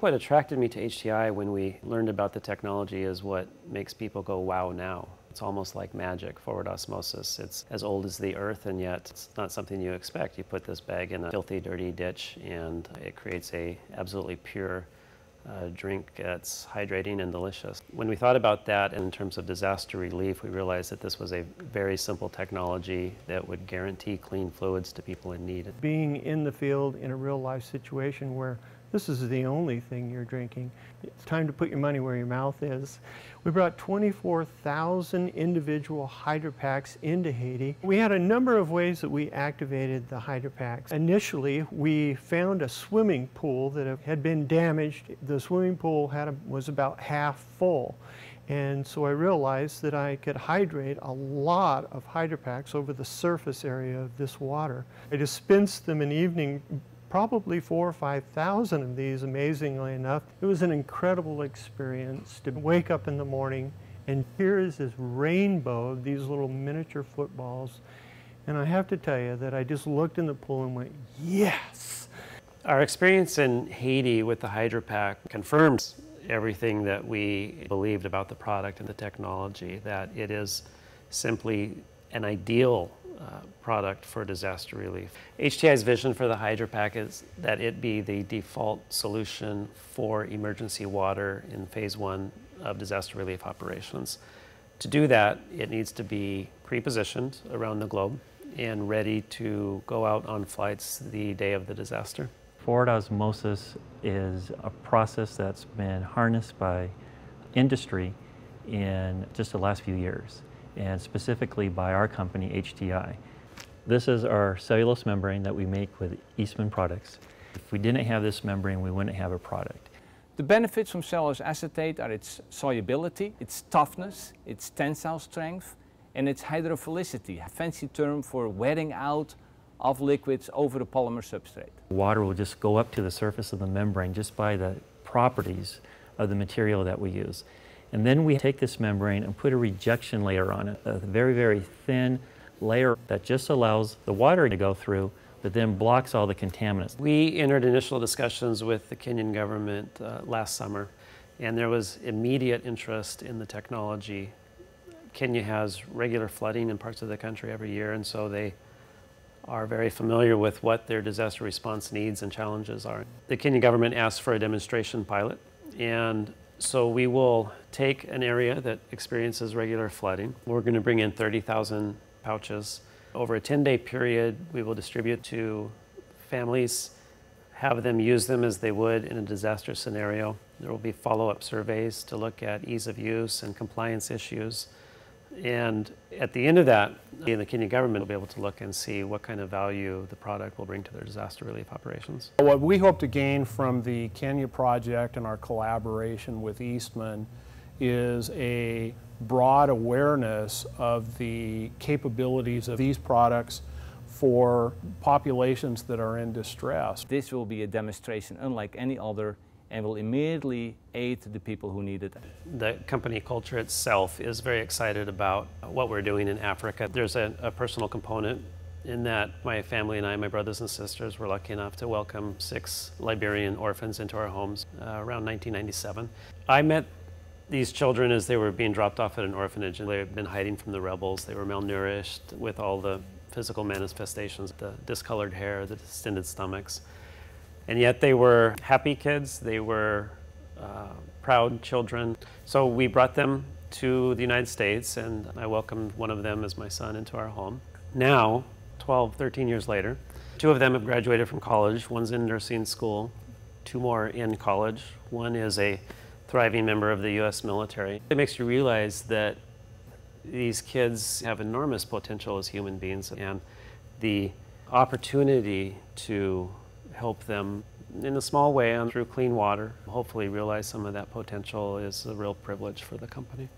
What attracted me to HTI when we learned about the technology is what makes people go, wow, now. It's almost like magic, forward osmosis. It's as old as the earth, and yet it's not something you expect. You put this bag in a filthy, dirty ditch, and it creates a absolutely pure drink that's hydrating and delicious. When we thought about that in terms of disaster relief, we realized that this was a very simple technology that would guarantee clean fluids to people in need. Being in the field in a real life situation where this is the only thing you're drinking, it's time to put your money where your mouth is. We brought 24,000 individual hydro packs into Haiti. We had a number of ways that we activated the hydro packs. Initially, we found a swimming pool that had been damaged. The swimming pool was about half full. And so I realized that I could hydrate a lot of hydro packs over the surface area of this water. I dispensed them an evening, probably 4,000 or 5,000 of these, amazingly enough. It was an incredible experience to wake up in the morning and here is this rainbow of these little miniature footballs. And I have to tell you that I just looked in the pool and went, yes! Our experience in Haiti with the Hydro Pack confirms everything that we believed about the product and the technology, that it is simply an ideal product for disaster relief. HTI's vision for the Hydro Pack is that it be the default solution for emergency water in phase 1 of disaster relief operations. To do that, it needs to be pre-positioned around the globe and ready to go out on flights the day of the disaster. Forward osmosis is a process that's been harnessed by industry in just the last few years, and specifically by our company, HTI. This is our cellulose membrane that we make with Eastman products. If we didn't have this membrane, we wouldn't have a product. The benefits from cellulose acetate are its solubility, its toughness, its tensile strength, and its hydrophilicity, a fancy term for wearing out of liquids over a polymer substrate. Water will just go up to the surface of the membrane just by the properties of the material that we use. And then we take this membrane and put a rejection layer on it, a very, very thin layer that just allows the water to go through, but then blocks all the contaminants. We entered initial discussions with the Kenyan government last summer, and there was immediate interest in the technology. Kenya has regular flooding in parts of the country every year, and so they are very familiar with what their disaster response needs and challenges are. The Kenyan government asked for a demonstration pilot, and so we will take an area that experiences regular flooding. We're going to bring in 30,000 pouches. Over a 10-day period, we will distribute to families, have them use them as they would in a disaster scenario. There will be follow-up surveys to look at ease of use and compliance issues. And at the end of that, the Kenyan government will be able to look and see what kind of value the product will bring to their disaster relief operations. What we hope to gain from the Kenya project and our collaboration with Eastman is a broad awareness of the capabilities of these products for populations that are in distress. This will be a demonstration unlike any other and will immediately aid the people who need it. The company culture itself is very excited about what we're doing in Africa. There's a personal component in that my family and I, my brothers and sisters, were lucky enough to welcome 6 Liberian orphans into our homes around 1997. I met these children as they were being dropped off at an orphanage, and they had been hiding from the rebels. They were malnourished with all the physical manifestations, the discolored hair, the distended stomachs. And yet they were happy kids, they were proud children. So we brought them to the United States, and I welcomed one of them as my son into our home. Now, 12, 13 years later, 2 of them have graduated from college. One's in nursing school, 2 more in college. One is a thriving member of the U.S. military. It makes you realize that these kids have enormous potential as human beings, and the opportunity to help them in a small way and through clean water, hopefully realize some of that potential, is a real privilege for the company.